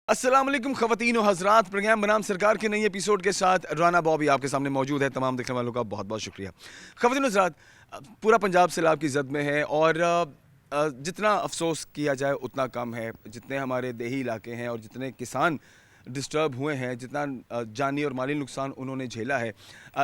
अस्सलाम वालेकुम ख़वातीन और हज़रात, प्रोग्राम बनाम सरकार के नई एपिसोड के साथ राना बॉबी आपके सामने मौजूद है। तमाम देखने वालों का बहुत बहुत शुक्रिया। ख़वातीन और हज़रात, पूरा पंजाब सैलाब की ज़द में है और जितना अफसोस किया जाए उतना कम है। जितने हमारे देही इलाके हैं और जितने किसान डिस्टर्ब हुए हैं, जितना जानी और माली नुकसान उन्होंने झेला है,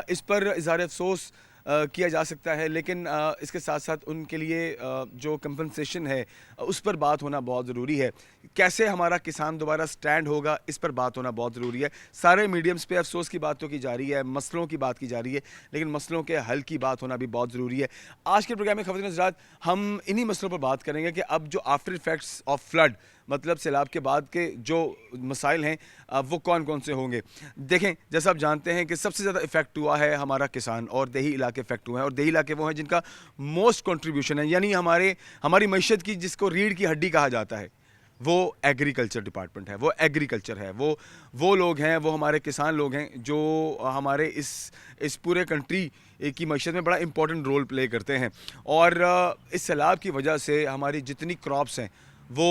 इस पर इज़हार अफसोस किया जा सकता है। लेकिन इसके साथ साथ उनके लिए जो कंपनसेशन है उस पर बात होना बहुत ज़रूरी है। कैसे हमारा किसान दोबारा स्टैंड होगा, इस पर बात होना बहुत ज़रूरी है। सारे मीडियम्स पे अफसोस की बात तो की जा रही है, मसलों की बात की जा रही है, लेकिन मसलों के हल की बात होना भी बहुत ज़रूरी है। आज के प्रोग्राम में ख़वातीन हज़रात हम इन्हीं मसलों पर बात करेंगे कि अब जो आफ्टर इफ़ेक्ट्स ऑफ फ्लड, मतलब सैलाब के बाद के जो मसाइल हैं, वो कौन कौन से होंगे। देखें, जैसा आप जानते हैं कि सबसे ज़्यादा इफेक्ट हुआ है हमारा किसान और देही इलाके इफेक्ट हुए हैं। और देही इलाके वो हैं जिनका मोस्ट कंट्रीब्यूशन है, यानी हमारी मईशत की, जिसको रीढ़ की हड्डी कहा जाता है, वो एग्रीकल्चर डिपार्टमेंट है, वो एग्रीकल्चर है, वो लोग हैं, वो हमारे किसान लोग हैं जो हमारे इस पूरे कंट्री की मईशत में बड़ा इंपॉर्टेंट रोल प्ले करते हैं। और इस सैलाब की वजह से हमारी जितनी क्रॉप्स हैं वो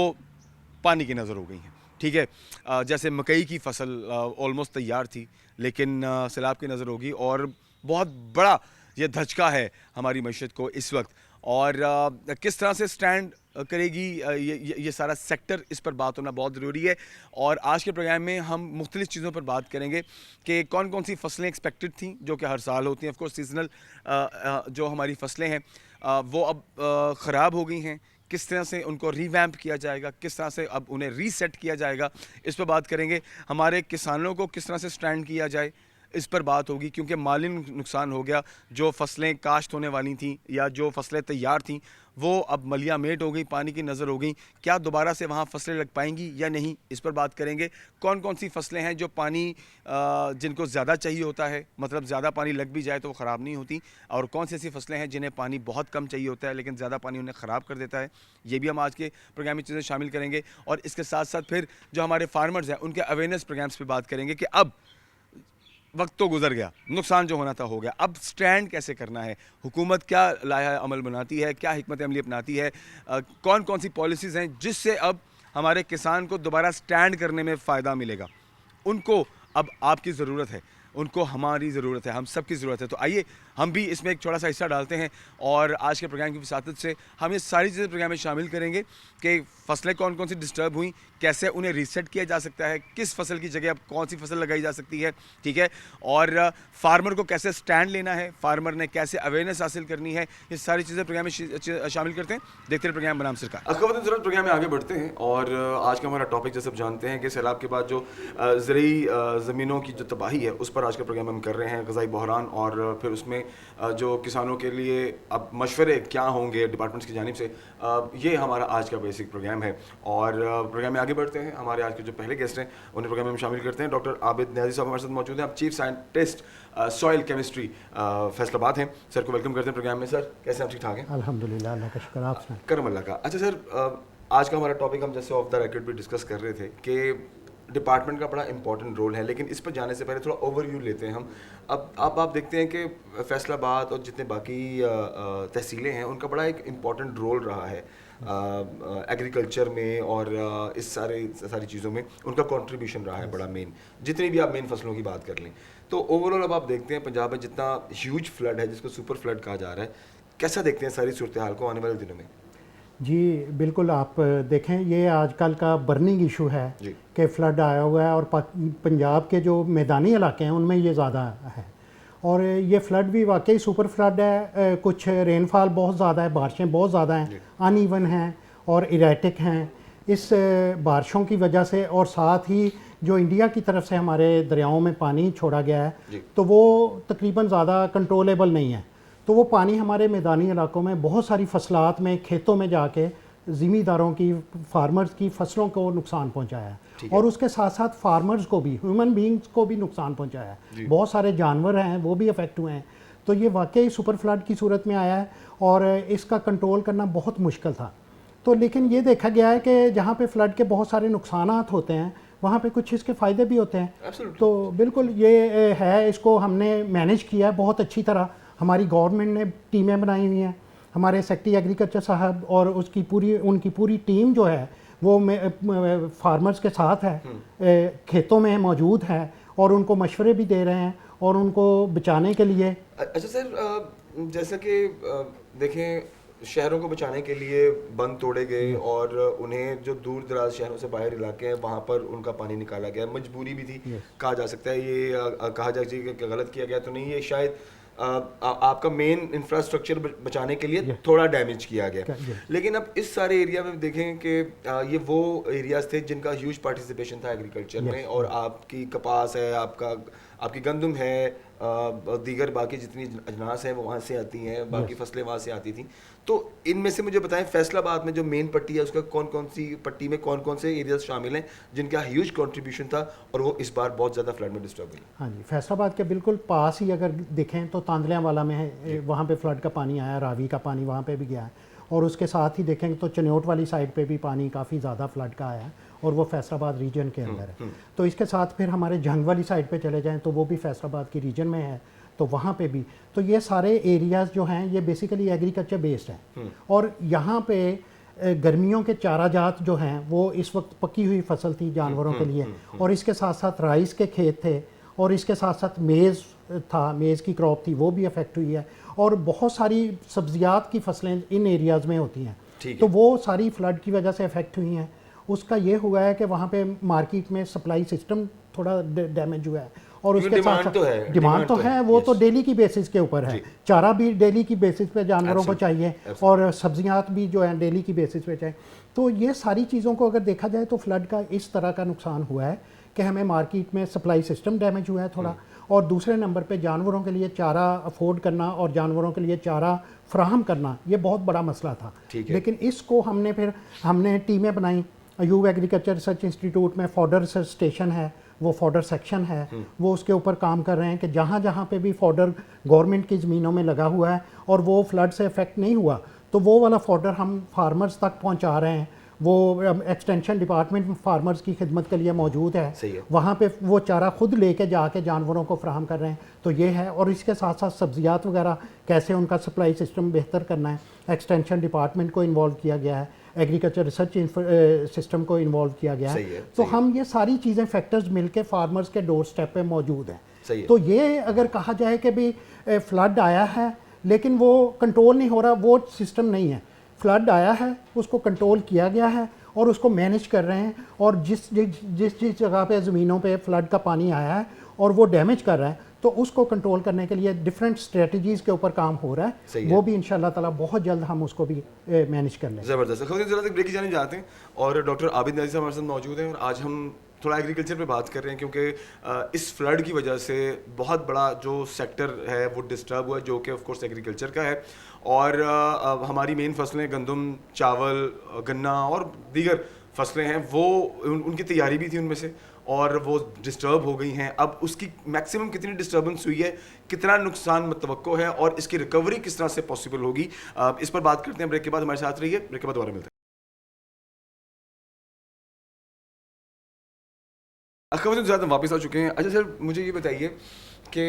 पानी की नज़र हो गई हैं। ठीक है, जैसे मकई की फसल ऑलमोस्ट तैयार थी, लेकिन सैलाब की नज़र होगी और बहुत बड़ा ये धचका है हमारी मईशत को इस वक्त। और किस तरह से स्टैंड करेगी ये सारा सेक्टर, इस पर बात होना बहुत ज़रूरी है। और आज के प्रोग्राम में हम मुख्तलिफ़ चीज़ों पर बात करेंगे कि कौन कौन सी फसलें एक्सपेक्टेड थी, जो कि हर साल होती हैं। ऑफकोर्स सीजनल जो हमारी फसलें हैं वो अब ख़राब हो गई हैं, किस तरह से उनको रीवैम्प किया जाएगा, किस तरह से अब उन्हें रीसेट किया जाएगा, इस पर बात करेंगे। हमारे किसानों को किस तरह से स्टैंड किया जाए, इस पर बात होगी, क्योंकि माली नुकसान हो गया। जो फसलें काश्त होने वाली थीं या जो फसलें तैयार थीं वो अब मलिया मेट हो गई, पानी की नज़र हो गई। क्या दोबारा से वहाँ फसलें लग पाएंगी या नहीं, इस पर बात करेंगे। कौन कौन सी फसलें हैं जो पानी जिनको ज़्यादा चाहिए होता है, मतलब ज़्यादा पानी लग भी जाए तो वो ख़राब नहीं होती, और कौन सी ऐसी फसलें हैं जिन्हें पानी बहुत कम चाहिए होता है लेकिन ज़्यादा पानी उन्हें ख़राब कर देता है। ये भी हम आज के प्रोग्राम में चीज़ें शामिल करेंगे। और इसके साथ साथ फिर जो हमारे फार्मर्स हैं उनके अवेयरनेस प्रोग्राम्स पर बात करेंगे कि अब वक्त तो गुजर गया, नुकसान जो होना था हो गया, अब स्टैंड कैसे करना है, हुकूमत क्या लाया अमल बनाती है, क्या हिकमत अमली अपनाती है, कौन कौन सी पॉलिसीज़ हैं जिससे अब हमारे किसान को दोबारा स्टैंड करने में फ़ायदा मिलेगा। उनको अब आपकी ज़रूरत है, उनको हमारी ज़रूरत है, हम सब की ज़रूरत है। तो आइए हम भी इसमें एक छोटा सा हिस्सा डालते हैं और आज के प्रोग्राम की वसातत से हम ये सारी चीज़ें प्रोग्राम में शामिल करेंगे कि फ़सलें कौन कौन सी डिस्टर्ब हुई, कैसे उन्हें रीसेट किया जा सकता है, किस फसल की जगह अब कौन सी फसल लगाई जा सकती है। ठीक है, और फार्मर को कैसे स्टैंड लेना है, फार्मर ने कैसे अवेयरनेस हासिल करनी है, ये सारी चीज़ें प्रोग्राम में शामिल करते हैं। देखते हैं प्रोग्राम बनाम सरकार। अखबार ज़रूरत प्रोग्राम में आगे बढ़ते हैं और आज का हमारा टॉपिक जैसे आप जानते हैं कि सैलाब के बाद जो ज़रूरी ज़मीनों की जो तबाही है उस पर आज का प्रोग्राम हम कर रहे हैं, ग़ज़ाई बहरान, और फिर उसमें जो किसानों के लिए अब मशवरे क्या होंगे डिपार्टमेंट्स की जानिब से, ये हमारा आज का बेसिक प्रोग्राम है। और प्रोग्राम में आगे बढ़ते हैं, हमारे आज के जो पहले गेस्ट हैं उन्हें प्रोग्राम में शामिल करते हैं। डॉक्टर आबिद न्याज़ी साहब हमारे साथ मौजूद हैं, आप chief scientist soil chemistry Faisalabad हैं। सर को वेलकम करते हैं प्रोग्राम में। सर कैसे आप, ठीक ठाक हैं? अल्हम्दुलिल्लाह, अल्लाह का शुक्र, आप सुनाएं। करम अल्लाह का। अच्छा सर, आज का हमारा टॉपिक हम जैसे ऑफ द रिकॉर्ड भी डिस्कस कर रहे थे कि डिपार्टमेंट का बड़ा इंपॉर्टेंट रोल है, लेकिन इस पर जाने से पहले थोड़ा ओवरव्यू लेते हैं हम। अब आप देखते हैं कि फैसलाबाद और जितने बाकी तहसीलें हैं उनका बड़ा एक इम्पॉर्टेंट रोल रहा है एग्रीकल्चर में, और इस सारी चीज़ों में उनका कंट्रीब्यूशन रहा है बड़ा मेन, जितनी भी आप मेन फसलों की बात कर लें। तो ओवरऑल अब आप देखते हैं पंजाब में जितना ह्यूज फ्लड है, जिसको सुपर फ्लड कहा जा रहा है, कैसा देखते हैं सारी सूरत हाल को आने वाले दिनों में? जी बिल्कुल, आप देखें, ये आजकल का बर्निंग इशू है कि फ़्लड आया हुआ है और पंजाब के जो मैदानी इलाके हैं उनमें ये ज़्यादा है। और ये फ़्लड भी वाकई सुपर फ्लड है। कुछ रेनफॉल बहुत ज़्यादा है, बारिशें बहुत ज़्यादा हैं, अनइवन हैं और इरेटिक हैं। इस बारिशों की वजह से और साथ ही जो इंडिया की तरफ से हमारे दरियाओं में पानी छोड़ा गया है तो वो तकरीबन ज़्यादा कंट्रोलेबल नहीं है। तो वो पानी हमारे मैदानी इलाकों में बहुत सारी फसलात में, खेतों में जाके ज़मींदारों की, फार्मर्स की फसलों को नुकसान पहुंचाया है, और उसके साथ साथ फार्मर्स को भी, ह्यूमन बींग्स को भी नुकसान पहुंचाया है। बहुत सारे जानवर हैं वो भी अफेक्ट हुए हैं। तो ये वाकई सुपर फ्लड की सूरत में आया है और इसका कंट्रोल करना बहुत मुश्किल था। तो लेकिन ये देखा गया है कि जहाँ पे फ्लड के बहुत सारे नुकसानात होते हैं वहाँ पे कुछ इसके फ़ायदे भी होते हैं। तो बिल्कुल ये है, इसको हमने मैनेज किया बहुत अच्छी तरह। हमारी गवर्नमेंट ने टीमें बनाई हुई हैं, हमारे सेक्रेटरी एग्रीकल्चर साहब और उनकी पूरी टीम जो है वो फार्मर्स के साथ है, खेतों में मौजूद है और उनको मशवरे भी दे रहे हैं और उनको बचाने के लिए। अच्छा सर, जैसा कि देखें शहरों को बचाने के लिए बंद तोड़े गए और उन्हें जो दूर दराज शहरों से बाहर इलाके हैं वहाँ पर उनका पानी निकाला गया, मजबूरी भी थी कहा जा सकता है, ये कहा जा सकता है कि गलत किया गया तो नहीं, ये शायद आपका मेन इंफ्रास्ट्रक्चर बचाने के लिए थोड़ा डैमेज किया गया। लेकिन अब इस सारे एरिया में देखें कि ये वो एरियाज थे जिनका ह्यूज पार्टिसिपेशन था एग्रीकल्चर में, और आपकी कपास है, आपकी गंदम है, दीगर बाकी जितनी अजनास हैं वो वहाँ से आती हैं, बाकी फसलें वहाँ से आती थी। तो इनमें से मुझे बताएं फैसलाबाद में जो मेन पट्टी है उसका कौन कौन सी पट्टी में कौन कौन से एरियाज शामिल हैं जिनका ह्यूज कंट्रीब्यूशन था और वो इस बार बहुत ज़्यादा फ्लड में डिस्टर्ब हुई? हाँ जी, फैसलाबाद के बिल्कुल पास ही अगर देखें तो तांदलियावाला में है, वहाँ पे फ्लड का पानी आया, रावी का पानी वहाँ पे भी गया है, और उसके साथ ही देखेंगे तो चन्योट वाली साइड पे भी पानी काफ़ी ज़्यादा फ्लड का आया है और वो फैसलाबाद रीजन के अंदर है। तो इसके साथ फिर हमारे जंग वाली साइड पे चले जाएं तो वो भी फैसलाबाद की रीजन में है, तो वहाँ पे भी। तो ये सारे एरियाज़ जो हैं ये बेसिकली एग्रीकल्चर बेस्ड हैं, और यहाँ पे गर्मियों के चारा जात जो हैं वो इस वक्त पकी हुई फसल थी जानवरों के लिए, और इसके साथ साथ राइस के खेत थे, और इसके साथ साथ मेज़ था, मेज़ की क्रॉप थी, वो भी अफेक्ट हुई है, और बहुत सारी सब्जियात की फसलें इन एरियाज़ में होती हैं, तो वो सारी फ्लड की वजह से अफेक्ट हुई हैं। उसका ये हुआ है कि वहाँ पे मार्केट में सप्लाई सिस्टम थोड़ा डैमेज हुआ है, और उसके साथ साथ डिमांड तो है, वो तो डेली की बेसिस के ऊपर है, चारा भी डेली की बेसिस पे जानवरों को चाहिए, और सब्जियात भी जो है डेली की बेसिस पे चाहिए। तो ये सारी चीज़ों को अगर देखा जाए तो फ्लड का इस तरह का नुकसान हुआ है कि हमें मार्केट में सप्लाई सिस्टम डैमेज हुआ है थोड़ा, और दूसरे नंबर पे जानवरों के लिए चारा अफोर्ड करना और जानवरों के लिए चारा फ्राहम करना ये बहुत बड़ा मसला था। लेकिन इसको हमने टीमें बनाई, अयूब एग्रीकल्चर रिसर्च इंस्टीट्यूट में फॉडर रिसर्च स्टेशन है, वो फॉडर सेक्शन है, वो उसके ऊपर काम कर रहे हैं कि जहाँ जहाँ पे भी फॉडर गवर्नमेंट की ज़मीनों में लगा हुआ है और वो फ्लड से इफेक्ट नहीं हुआ, तो वो वाला फॉडर हम फार्मर्स तक पहुँचा रहे हैं। वो एक्सटेंशन डिपार्टमेंट फार्मर्स की खिदमत के लिए मौजूद है, वहाँ पे वो चारा खुद लेके जाके जानवरों को फ्राहम कर रहे हैं, तो ये है। और इसके साथ साथ सब्जियात वगैरह कैसे उनका सप्लाई सिस्टम बेहतर करना है, एक्सटेंशन डिपार्टमेंट को इन्वॉल्व किया गया है, एग्रीकल्चर रिसर्च सिस्टम को इन्वॉल्व किया गया है। तो हम ये सारी चीज़ें फैक्टर्स मिलके फार्मर्स के डोर स्टेप पे मौजूद हैं। तो ये अगर कहा जाए कि भी फ्लड आया है लेकिन वो कंट्रोल नहीं हो रहा, वो सिस्टम नहीं है। फ्लड आया है, उसको कंट्रोल किया गया है और उसको मैनेज कर रहे हैं, और जिस जगह पे ज़मीनों पे फ्लड का पानी आया है और वो डैमेज कर रहा है, तो उसको कंट्रोल करने के लिए डिफरेंट स्ट्रेटजीज़ के ऊपर काम हो रहा है। वो भी इंशाल्लाह ताला बहुत जल्द हम उसको भी मैनेज कर लेंगे। ज़बरदस्त। ज़रा ब्रेक की जाने जाते हैं, और डॉक्टर आबिद नाज़ी साहब हमारे साथ मौजूद हैं, और आज हम थोड़ा एग्रीकल्चर पे बात कर रहे हैं क्योंकि इस फ्लड की वजह से बहुत बड़ा जो सेक्टर है वो डिस्टर्ब हुआ है, जो कि ऑफ कोर्स एग्रीकल्चर का है, और हमारी मेन फसलें गंदम, चावल, गन्ना और दीगर फसलें हैं, वो उनकी तैयारी भी थी उनमें से, और वो डिस्टर्ब हो गई हैं। अब उसकी मैक्सिमम कितनी डिस्टर्बेंस हुई है, कितना नुकसान मुतवक्को है, और इसकी रिकवरी किस तरह से पॉसिबल होगी, इस पर बात करते हैं। ब्रेक के बाद हमारे साथ रहिए, ब्रेक के बाद दोबारा मिलते हैं। खबरें ज़्यादा वापस आ चुके हैं। अच्छा सर, मुझे ये बताइए कि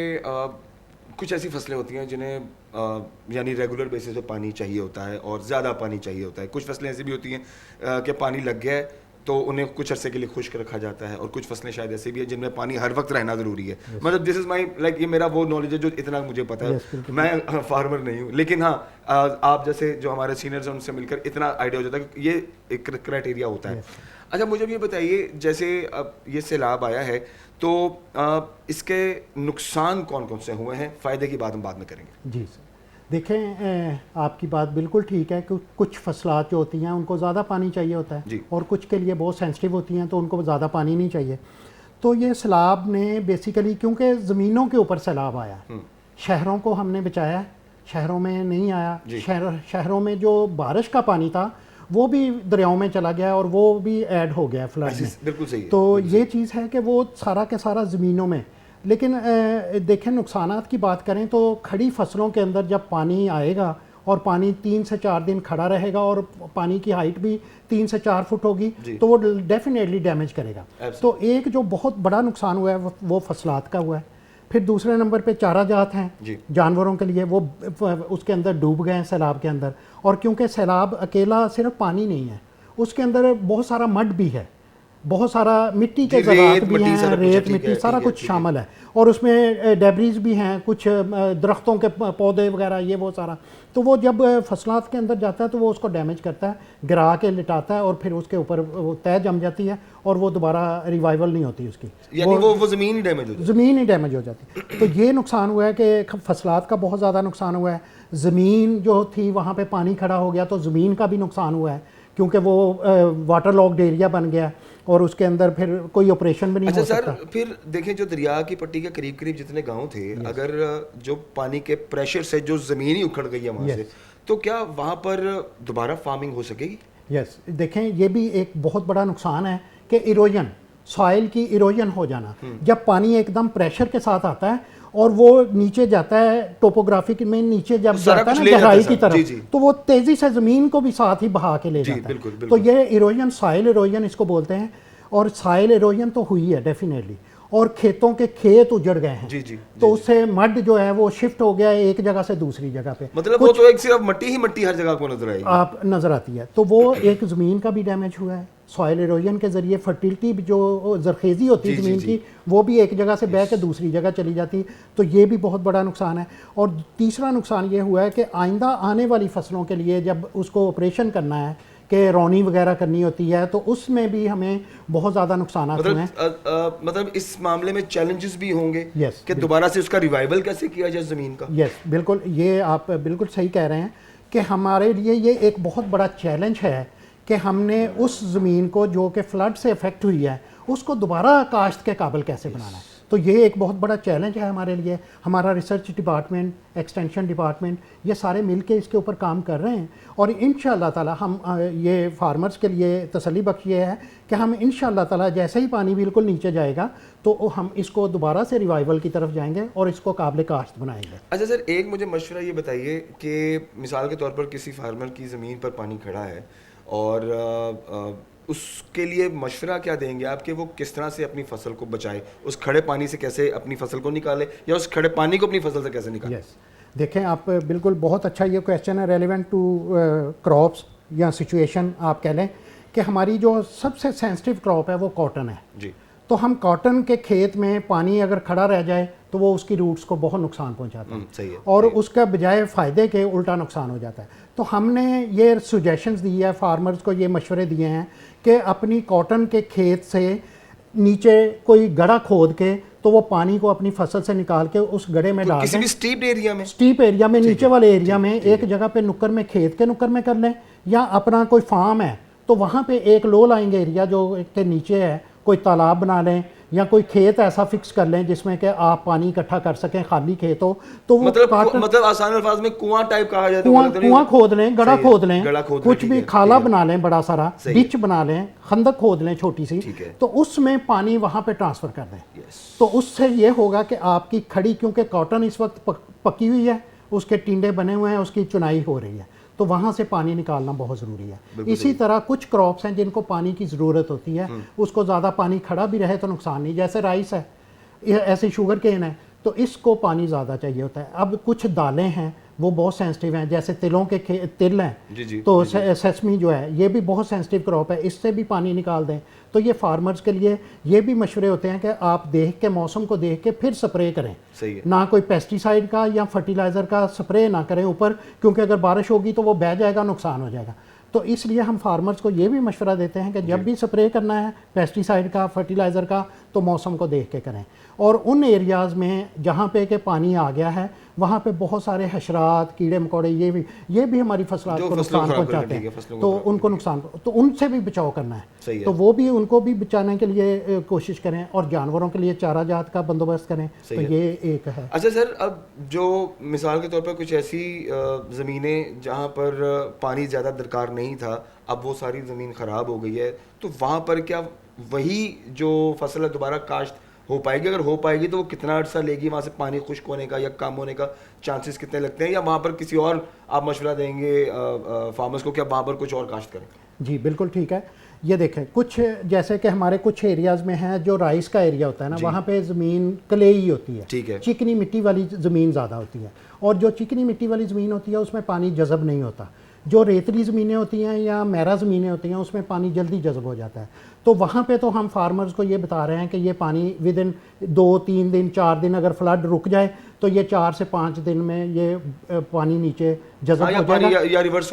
कुछ ऐसी फसलें होती हैं जिन्हें यानी रेगुलर बेसिस पे पानी चाहिए होता है और ज़्यादा पानी चाहिए होता है। कुछ फसलें ऐसी भी होती हैं कि पानी लग गया है तो उन्हें कुछ अरसे के लिए खुश्क रखा जाता है, और कुछ फसलें शायद ऐसी भी हैं जिनमें पानी हर वक्त रहना ज़रूरी है। मतलब दिस इज़ माई लाइक, ये मेरा वो नॉलेज है जो इतना मुझे पता है। मैं फार्मर नहीं हूँ, लेकिन हाँ आप जैसे जो हमारे सीनियर्स हैं उनसे मिलकर इतना आइडिया हो जाता है कि ये एक क्राइटेरिया होता है। अच्छा, मुझे ये बताइए, जैसे अब ये सैलाब आया है तो इसके नुकसान कौन कौन से हुए हैं? फ़ायदे की बात हम बाद में करेंगे। जी सर, देखें आपकी बात बिल्कुल ठीक है कि कुछ फसलात जो होती हैं उनको ज़्यादा पानी चाहिए होता है, और कुछ के लिए बहुत सेंसिटिव होती हैं तो उनको ज़्यादा पानी नहीं चाहिए। तो ये सैलाब ने बेसिकली, क्योंकि ज़मीनों के ऊपर सैलाब आया, शहरों को हमने बचाया, शहरों में नहीं आया। शहरों में जो बारिश का पानी था वो भी दरियाओं में चला गया और वो भी ऐड हो गया फ्लड में। बिल्कुल सही है। तो ये चीज़ है कि वो सारा के सारा ज़मीनों में। लेकिन देखें नुकसानात की बात करें तो खड़ी फसलों के अंदर जब पानी आएगा और पानी 3 से 4 दिन खड़ा रहेगा और पानी की हाइट भी 3 से 4 फुट होगी, तो वो डेफिनेटली डैमेज करेगा। तो एक जो बहुत बड़ा नुकसान हुआ है वो फसलात का हुआ है। फिर दूसरे नंबर पे चारा जात हैं जानवरों के लिए, वो उसके अंदर डूब गए हैं सैलाब के अंदर। और क्योंकि सैलाब अकेला सिर्फ पानी नहीं है, उसके अंदर बहुत सारा मड भी है, बहुत सारा मिट्टी के जी, ज़रात रेत, भी मिट्टी, हैं, सारा कुछ है, रेत ठीक मिट्टी है, सारा ठीक है, कुछ ठीक है। शामिल है। और उसमें डेब्रीज भी हैं, कुछ दरख्तों के पौधे वगैरह, ये वो सारा। तो वो जब फसलात के अंदर जाता है तो वो उसको डैमेज करता है, गिरा के लिटाता है, और फिर उसके ऊपर वो तय जम जाती है और वो दोबारा रिवाइवल नहीं होती उसकी, यानी वो ज़मीन ही डैमेज हो जाती ज़मीन ही डैमेज हो जाती है। तो ये नुकसान हुआ है कि फसलात का बहुत ज़्यादा नुकसान हुआ है। ज़मीन जो थी वहाँ पे पानी खड़ा हो गया तो ज़मीन का भी नुकसान हुआ है, क्योंकि वो वाटर लॉक्ड एरिया बन गया और उसके अंदर फिर कोई ऑपरेशन भी नहीं अच्छा हो सर, सकता। फिर देखें जो दरिया की पट्टी के करीब करीब जितने गांव थे, अगर जो पानी के प्रेशर से जो ज़मीन ही उखड़ गई है वहाँ से, तो क्या वहाँ पर दोबारा फार्मिंग हो सकेगी? यस, देखें ये भी एक बहुत बड़ा नुकसान है कि इरोजन, सॉइल की इरोजन हो जाना। जब पानी एकदम प्रेशर के साथ आता है और वो नीचे जाता है, टोपोग्राफी में नीचे जब तो सारा जाता है कुछ ना ले जाता है गहराई सर, की तरफ, जी, जी। तो वो तेजी से ज़मीन को भी साथ ही बहा के ले जी, जाता है। बिल्कुल, तो बिल्कुल। ये इरोजन, सॉइल इरोजन इसको बोलते हैं। और सॉइल इरोजन तो हुई है डेफिनेटली, और खेतों के खेत उजड़ गए हैं। जी, जी, तो उससे मड जो है वो शिफ्ट हो गया है एक जगह से दूसरी जगह पे, मतलब वो तो एक सिर्फ मट्टी ही मट्टी हर जगह को नजर आएगी। आप नज़र आती है। तो वो एक ज़मीन का भी डैमेज हुआ है, सॉइल इरोजन के ज़रिए फर्टिलिटी जो जरखेज़ी होती है जी, जी, ज़मीन जी। की, वो भी एक जगह से बह के दूसरी जगह चली जाती। तो ये भी बहुत बड़ा नुकसान है। और तीसरा नुकसान ये हुआ है कि आइंदा आने वाली फसलों के लिए जब उसको ऑपरेशन करना है, कि रौनी वगैरह करनी होती है, तो उसमें भी हमें बहुत ज़्यादा नुकसान हुए हैं। मतलब इस मामले में चैलेंजेस भी होंगे Yes, कि दोबारा से उसका रिवाइवल कैसे किया जाए ज़मीन का। यस, बिल्कुल, ये आप बिल्कुल सही कह रहे हैं कि हमारे लिए ये एक बहुत बड़ा चैलेंज है कि हमने उस ज़मीन को जो कि फ्लड से अफेक्ट हुई है उसको दोबारा काश्त के काबिल कैसे बनाना है। तो ये एक बहुत बड़ा चैलेंज है हमारे लिए। हमारा रिसर्च डिपार्टमेंट, एक्सटेंशन डिपार्टमेंट, ये सारे मिलके इसके ऊपर काम कर रहे हैं। और इंशाअल्लाह ताला हम ये फार्मर्स के लिए तसल्ली बख्श ये है कि हम इंशाअल्लाह ताला जैसे ही पानी बिल्कुल नीचे जाएगा तो हम इसको दोबारा से रिवाइवल की तरफ जाएंगे और इसको काबिल काश्त बनाएंगे। अच्छा सर, एक मुझे मशवरा ये बताइए कि मिसाल के तौर पर किसी फार्मर की ज़मीन पर पानी खड़ा है और उसके लिए मशवरा क्या देंगे आप कि वो किस तरह से अपनी फसल को बचाए, उस खड़े पानी से कैसे अपनी फसल को निकाले, या उस खड़े पानी को अपनी फसल से कैसे निकाले? यस, देखें आप बिल्कुल बहुत अच्छा ये क्वेश्चन है, रेलिवेंट टू क्रॉप्स या सिचुएशन आप कह लें कि हमारी जो सबसे सेंसिटिव क्रॉप है वो कॉटन है जी। तो हम कॉटन के खेत में पानी अगर खड़ा रह जाए तो वो उसकी रूट्स को बहुत नुकसान पहुंचाता है, सही है, और सही है। उसका बजाय फ़ायदे के उल्टा नुकसान हो जाता है। तो हमने ये सजेशंस दी है, फार्मर्स को ये मशवरे दिए हैं कि अपनी कॉटन के खेत से नीचे कोई गड़ा खोद के तो वो पानी को अपनी फसल से निकाल के उस गड्ढे में डाल किसी दें। भी स्टीप एरिया में, स्टीप एरिया में, नीचे वाले एरिया में एक जगह पे नुक्कर में, खेत के नुक्कर में कर लें, या अपना कोई फार्म है तो वहाँ पे एक लो लाइंग एरिया जो के नीचे है कोई तालाब बना लें, या कोई खेत ऐसा फिक्स कर लें जिसमें कि आप पानी इकट्ठा कर सकें, खाली खेत हो तो वो मतलब आसान अल्फाज में कुआं टाइप कहा जाए तो कुआं खोद लें, गड़ा सही है, खोद लें, गड़ा खोद लें, कुछ ठीक भी है, खाला ठीक है। बना लें, बड़ा सारा सही है। डिच बना लें, खंदक खोद लें छोटी सी, ठीक है। तो उसमें पानी वहाँ पे ट्रांसफ़र कर दें। यस। तो उससे ये होगा कि आपकी खड़ी, क्योंकि कॉटन इस वक्त पकी हुई है, उसके टिंडे बने हुए हैं, उसकी चुनाई हो रही है, तो वहाँ से पानी निकालना बहुत ज़रूरी है। इसी तरह कुछ क्रॉप्स हैं जिनको पानी की ज़रूरत होती है, उसको ज़्यादा पानी खड़ा भी रहे तो नुकसान नहीं, जैसे राइस है, ऐसे शुगर केन है, तो इसको पानी ज़्यादा चाहिए होता है। अब कुछ दालें हैं वो बहुत सेंसिटिव हैं, जैसे तिलों के तिल हैं, जी, जी, तो सेसमी जो है ये भी बहुत सेंसिटिव क्रॉप है, इससे भी पानी निकाल दें। तो ये फार्मर्स के लिए ये भी मशवरे होते हैं कि आप देख के, मौसम को देख के फिर स्प्रे करें। सही है। ना कोई पेस्टिसाइड का या फर्टिलाइज़र का स्प्रे ना करें ऊपर, क्योंकि अगर बारिश होगी तो वो बह जाएगा, नुकसान हो जाएगा। तो इसलिए हम फार्मर्स को ये भी मशवरा देते हैं कि जब भी स्प्रे करना है पेस्टिसाइड का, फर्टिलाइज़र का, तो मौसम को देख के करें। और उन एरियाज़ में जहाँ पे के पानी आ गया है वहाँ पे बहुत सारे हशरात, कीड़े मकोड़े, ये भी हमारी फसलात को नुकसान पहुँचाते हैं, तो उनको नुकसान, तो उनसे भी बचाव करना है। तो वो भी, उनको भी बचाने के लिए कोशिश करें, और जानवरों के लिए चारा जात का बंदोबस्त करें। तो ये एक है। अच्छा सर, अब जो मिसाल के तौर पर कुछ ऐसी ज़मीनें जहाँ पर पानी ज़्यादा दरकार नहीं था, अब वो सारी ज़मीन ख़राब हो गई है, तो वहाँ पर क्या वही जो फसल है दोबारा काश्त हो पाएगी? अगर हो पाएगी तो वो कितना अर्सा लेगी, वहाँ से पानी खुश्क होने का या कम होने का चांसेस कितने लगते हैं, या वहाँ पर किसी और आप मशवरा देंगे फार्मर्स को, क्या वहाँ पर कुछ और काश्त करें? जी बिल्कुल ठीक है। ये देखें, कुछ जैसे कि हमारे कुछ एरियाज़ में है जो राइस का एरिया होता है ना, वहाँ पे ज़मीन क्लेई होती है, ठीक है, चिकनी मिट्टी वाली ज़मीन ज़्यादा होती है, और जो चिकनी मिट्टी वाली ज़मीन होती है उसमें पानी जज़ब नहीं होता, जो रेतली ज़मीनें होती हैं या मैरा ज़मीनें होती हैं उसमें पानी जल्दी जज़ब हो जाता है। तो वहाँ पे तो हम फार्मर्स को ये बता रहे हैं कि ये पानी विद इन 2-3 दिन 4 दिन अगर फ्लड रुक जाए तो ये 4 से 5 दिन में ये पानी नीचे जज़ब हो जाएगा या रिवर्स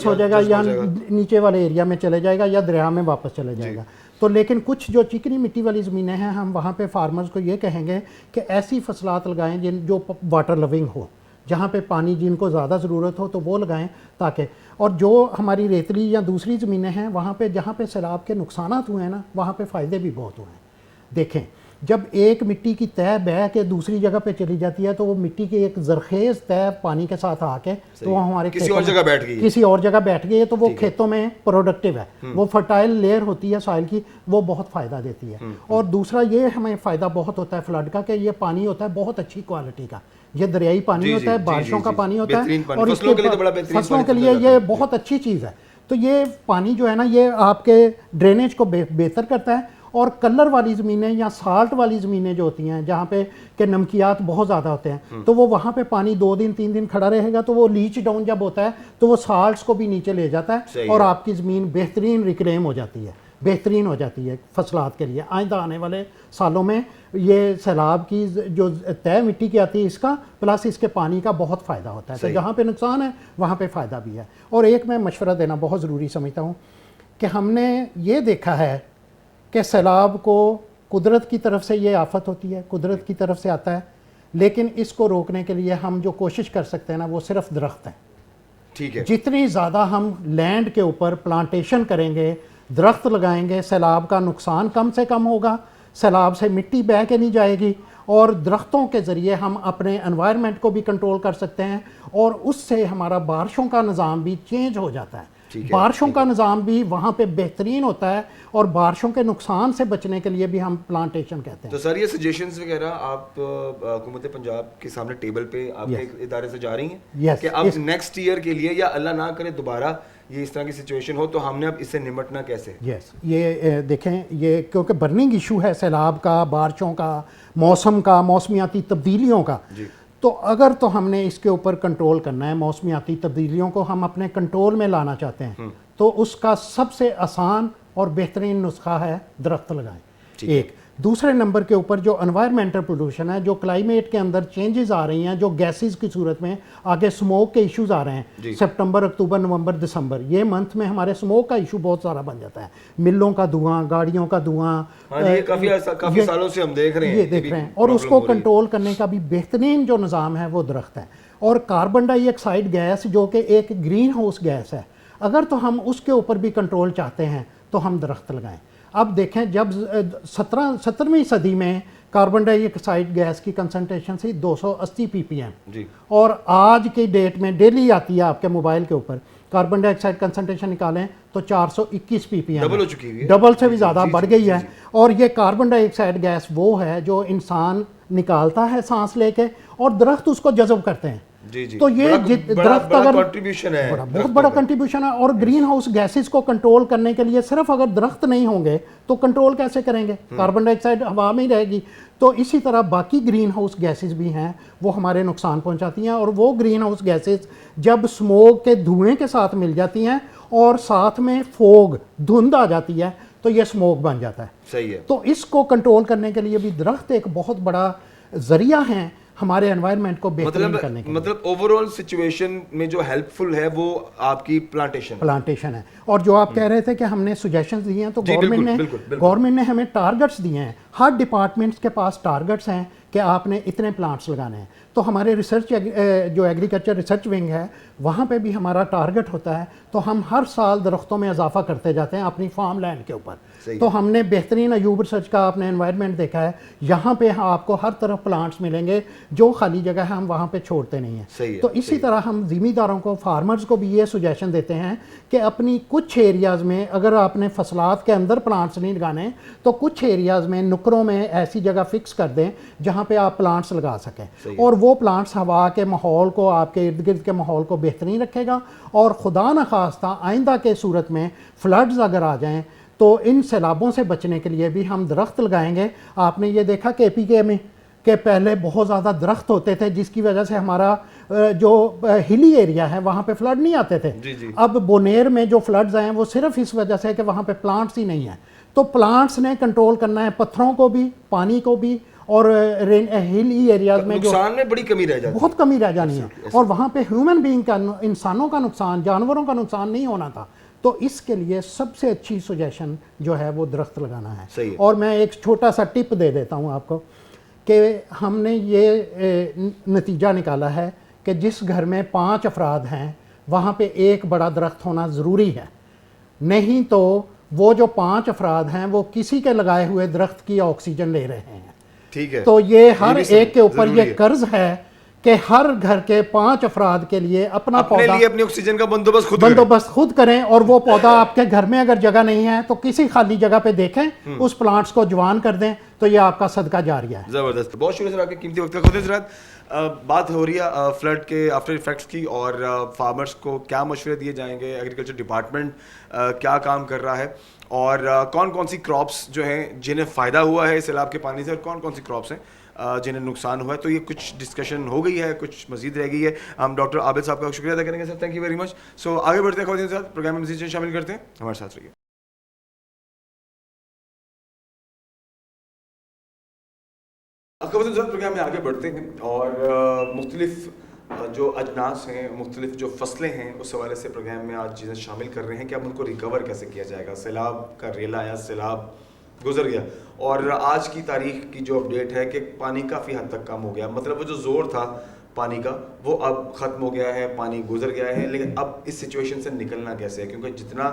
हो जाएगा, या नीचे वाले एरिया में चले जाएगा या दरिया में वापस चले जाएगा। तो लेकिन कुछ जो चिकनी मिट्टी वाली ज़मीनें हैं हम वहाँ पे फार्मर्स को ये कहेंगे कि ऐसी फसलात लगाएं जो वाटर लविंग हो, जहाँ पे पानी जिनको ज़्यादा ज़रूरत हो तो वो लगाएं, ताकि और जो हमारी रेतली या दूसरी ज़मीनें हैं वहाँ पे जहाँ पे सैलाब के नुकसानात हुए हैं ना वहाँ पे फ़ायदे भी बहुत हुए हैं। देखें, जब एक मिट्टी की तह बह के दूसरी जगह पे चली जाती है तो वो मिट्टी की एक जरखेज़ तह पानी के साथ आके तो वो हमारे किसी और जगह बैठ गई है तो वो खेतों में प्रोडक्टिव है, वो फर्टाइल लेयर होती है सॉइल की, वो बहुत फ़ायदा देती है। और दूसरा ये हमें फ़ायदा बहुत होता है फ्लड का कि ये पानी होता है बहुत अच्छी क्वालिटी का, ये दरियाई पानी होता है, बारिशों का पानी होता है और फसलों के लिए ये बहुत अच्छी चीज़ है। तो ये पानी जो है ना ये आपके ड्रेनेज को बेहतर करता है। और कलर वाली ज़मीनें या साल्ट वाली ज़मीनें जो होती हैं जहाँ पे के नमकियात बहुत ज़्यादा होते हैं तो वो वहाँ पे पानी 2 दिन 3 दिन खड़ा रहेगा तो वो लीच डाउन जब होता है तो वो साल्ट्स को भी नीचे ले जाता है और आपकी ज़मीन बेहतरीन रिक्लेम हो जाती है, बेहतरीन हो जाती है फसलात के लिए। आइंदा आने वाले सालों में ये सैलाब की जो तय मिट्टी की आती है इसका प्लस इसके पानी का बहुत फ़ायदा होता है। तो जहाँ पे नुकसान है वहाँ पे फ़ायदा भी है। और एक मैं मशवरा देना बहुत ज़रूरी समझता हूँ कि हमने ये देखा है कि सैलाब को कुदरत की तरफ से ये आफत होती है, कुदरत की तरफ से आता है, लेकिन इसको रोकने के लिए हम जो कोशिश कर सकते हैं ना वो सिर्फ दरख्त है। ठीक है, जितनी ज़्यादा हम लैंड के ऊपर प्लांटेशन करेंगे, दरख्त लगाएंगे, सैलाब का नुकसान कम से कम होगा, सैलाब से मिट्टी बह के नहीं जाएगी और दरख्तों के ज़रिए हम अपने एनवायरनमेंट को भी कंट्रोल कर सकते हैं और उससे हमारा बारिशों का निज़ाम भी चेंज हो जाता है। बारिशों का निज़ाम भी वहाँ पे बेहतरीन होता है और बारिशों के नुकसान से बचने के लिए भी हम प्लांटेशन कहते हैं। तो सर ये सजेशंस वगैरह आप हुकूमत पंजाब के सामने टेबल पे आपके इदारे से जा रही हैं कि अब नेक्स्ट ईयर के लिए या अल्लाह ना करे दोबारा ये इस तरह की सिचुएशन हो तो हमने अब इससे निपटना कैसे? ये देखें, ये क्योंकि बर्निंग इशू है सैलाब का, बारिशों का, मौसम का, मौसमियाती तब्दीलियों का। तो अगर तो हमने इसके ऊपर कंट्रोल करना है, मौसमियाती तब्दीलियों को हम अपने कंट्रोल में लाना चाहते हैं तो उसका सबसे आसान और बेहतरीन नुस्खा है दरख्त लगाएं। एक दूसरे नंबर के ऊपर जो एनवायरमेंटल पोल्यूशन है, जो क्लाइमेट के अंदर चेंजेस आ रही हैं, जो गैसेस की सूरत में आगे स्मोक के इश्यूज आ रहे हैं, सितंबर, अक्टूबर, नवंबर, दिसंबर ये मंथ में हमारे स्मोक का इशू बहुत सारा बन जाता है। मिलों का धुआं, गाड़ियों का धुआं, ये काफी सालों से हम देख रहे हैं और उसको कंट्रोल करने का भी बेहतरीन जो निज़ाम है वो दरख्त है। और कार्बन डाइऑक्साइड गैस जो कि एक ग्रीन हाउस गैस है, अगर तो हम उसके ऊपर भी कंट्रोल चाहते हैं तो हम दरख्त लगाएं। अब देखें, जब 17वीं सदी में कार्बन डाइऑक्साइड गैस की कंसंट्रेशन थी 280 ppm और आज की डेट में डेली आती है आपके मोबाइल के ऊपर, कार्बन डाइऑक्साइड कंसंट्रेशन निकालें तो 421 ppm, डबल हो चुकी है, डबल से भी ज़्यादा बढ़ गई है। और ये कार्बन डाइऑक्साइड गैस वो है जो इंसान निकालता है सांस लेके और दरख्त उसको जज़ब करते हैं। तो ये दरख्त अगर कंट्रीब्यूशन है, बहुत बड़ा कंट्रीब्यूशन है। और ग्रीन हाउस गैसेस को कंट्रोल करने के लिए सिर्फ अगर दरख्त नहीं होंगे तो कंट्रोल कैसे करेंगे? कार्बन डाइऑक्साइड हवा में ही रहेगी। तो इसी तरह बाकी ग्रीन हाउस गैसेस भी हैं वो हमारे नुकसान पहुंचाती हैं और वो ग्रीन हाउस गैसेस जब स्मोक के धुएं के साथ मिल जाती हैं और साथ में फोग, धुंध आ जाती है तो ये स्मोक बन जाता है। सही है। तो इसको कंट्रोल करने के लिए भी दरख्त एक बहुत बड़ा जरिया है हमारे एनवायरनमेंट को बेहतर करने के लिए। मतलब ओवरऑल सिचुएशन में जो हेल्पफुल है वो आपकी प्लांटेशन है। और जो आप कह रहे थे कि हमने सजेशंस दिए हैं तो गवर्नमेंट ने हमें टारगेट्स दिए हैं, हर डिपार्टमेंट्स के पास टारगेट्स हैं कि आपने इतने प्लांट्स लगाने हैं। तो हमारे रिसर्च जो एग्रीकल्चर रिसर्च विंग है वहाँ पे भी हमारा टारगेट होता है, तो हम हर साल दरख्तों में इजाफा करते जाते हैं अपनी फार्म लैंड के ऊपर। तो हमने बेहतरीन अयूब रिसर्च का आपने एनवायरनमेंट देखा है, यहाँ पे आपको हर तरफ प्लांट्स मिलेंगे, जो खाली जगह है हम वहाँ पे छोड़ते नहीं हैं। तो इसी तरह हम ज़मींदारों को, फार्मर्स को भी ये सुजेशन देते हैं कि अपनी कुछ एरियाज़ में अगर आपने फसलात के अंदर प्लांट्स नहीं लगाने तो कुछ एरियाज़ में नुकरों में ऐसी जगह फिक्स कर दें जहाँ पे आप प्लांट्स लगा सकें और वो प्लांट्स हवा के माहौल को, आपके इर्द गिर्द के माहौल को बेहतरीन रखेगा। और खुदा न खास्ता आइंदा के सूरत में फ्लड्स अगर आ जाएं तो इन सैलाबों से बचने के लिए भी हम दरख्त लगाएंगे। आपने ये देखा KPK में कि पहले बहुत ज़्यादा दरख्त होते थे जिसकी वजह से हमारा जो हिली एरिया है वहाँ पे फ्लड नहीं आते थे। जी। अब बोनेर में जो फ्लड्स आए हैं वो सिर्फ इस वजह से है कि वहाँ पे प्लांट्स ही नहीं है। तो प्लांट्स ने कंट्रोल करना है, पत्थरों को भी, पानी को भी, और हिली एरियाज में जो नुकसान में बड़ी कमी रह जाती बहुत कमी रह जानी है। और वहाँ पे ह्यूमन बीइंग का, इंसानों का नुकसान, जानवरों का नुकसान नहीं होना था। तो इसके लिए सबसे अच्छी सजेशन जो है वो दरख्त लगाना है। सही है। और मैं एक छोटा सा टिप दे देता हूँ आपको कि हमने ये नतीजा निकाला है कि जिस घर में 5 अफराद हैं वहाँ पे एक बड़ा दरख्त होना ज़रूरी है, नहीं तो वो जो 5 अफराद हैं वो किसी के लगाए हुए दरख्त की ऑक्सीजन ले रहे हैं। ठीक है। तो ये हर भी एक के ऊपर जरूरी ये है। कर्ज है कि हर घर के 5 अफराद के लिए अपना अपने पौधा, लिए अपनी ऑक्सीजन का बंदोबस्त खुद करें। और वो पौधा आपके घर में अगर जगह नहीं है तो किसी खाली जगह पे देखें, उस प्लांट्स को जवान कर दें, तो ये आपका सदका जारिया है। जबरदस्त। बहुत शुक्रिया सर आपके कीमती वक्त का। खुद हजरात, बात हो रही है फ्लड के आफ्टर इफेक्ट्स की और फार्मर्स को क्या मशवरे दिए जाएंगे, एग्रीकल्चर डिपार्टमेंट क्या काम कर रहा है, और कौन कौन सी क्रॉप्स जो हैं जिन्हें फ़ायदा हुआ है इस सैलाब के पानी से, और कौन कौन सी क्रॉप्स हैं जिन्हें नुकसान हुआ है। तो ये कुछ डिस्कशन हो गई है, कुछ मजीद रह गई है। हम डॉक्टर आबिद साहब का शुक्रिया अदा करेंगे sir, thank you very much. So आगे बढ़ते हैं खबरों के साथ, प्रोग्राम में मजीद शामिल करते हैं, हमारे साथ रहिए। प्रोग्राम में आगे बढ़ते हैं और मुख्तलिफ जो अजनास हैं, मुख्तलिफ जो फसलें हैं, उस हवाले से प्रोग्राम में आज चीज़ें शामिल कर रहे हैं कि अब उनको रिकवर कैसे किया जाएगा। सैलाब का रेला आया, सैलाब गुजर गया, और आज की तारीख की जो अपडेट है कि पानी काफ़ी हद तक कम हो गया। मतलब वो जो ज़ोर था पानी का वो अब ख़त्म हो गया है, पानी गुजर गया है। लेकिन अब इस सिचुएशन से निकलना कैसे है, क्योंकि जितना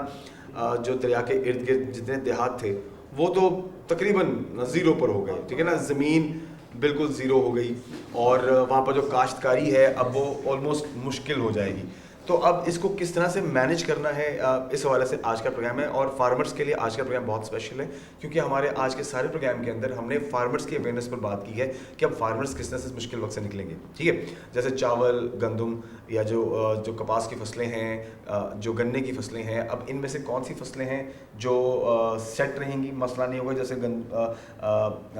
जो दरिया के इर्द गिर्द जितने देहात थे वो तो तकरीबन ज़ीरो पर हो गए, ठीक है ना। ज़मीन बिल्कुल ज़ीरो हो गई और वहाँ पर जो काश्तकारी है अब वो ऑलमोस्ट मुश्किल हो जाएगी। तो अब इसको किस तरह से मैनेज करना है, इस हवाले से आज का प्रोग्राम है। और फार्मर्स के लिए आज का प्रोग्राम बहुत स्पेशल है, क्योंकि हमारे आज के सारे प्रोग्राम के अंदर हमने फार्मर्स की अवेयरनेस पर बात की है कि अब फार्मर्स किस तरह से इस मुश्किल वक्त से निकलेंगे, ठीक है। जैसे चावल, गंदम या जो कपास की फसलें हैं, जो गन्ने की फसलें हैं, अब इनमें से कौन सी फसलें हैं जो सेट रहेंगी, मसला नहीं होगा।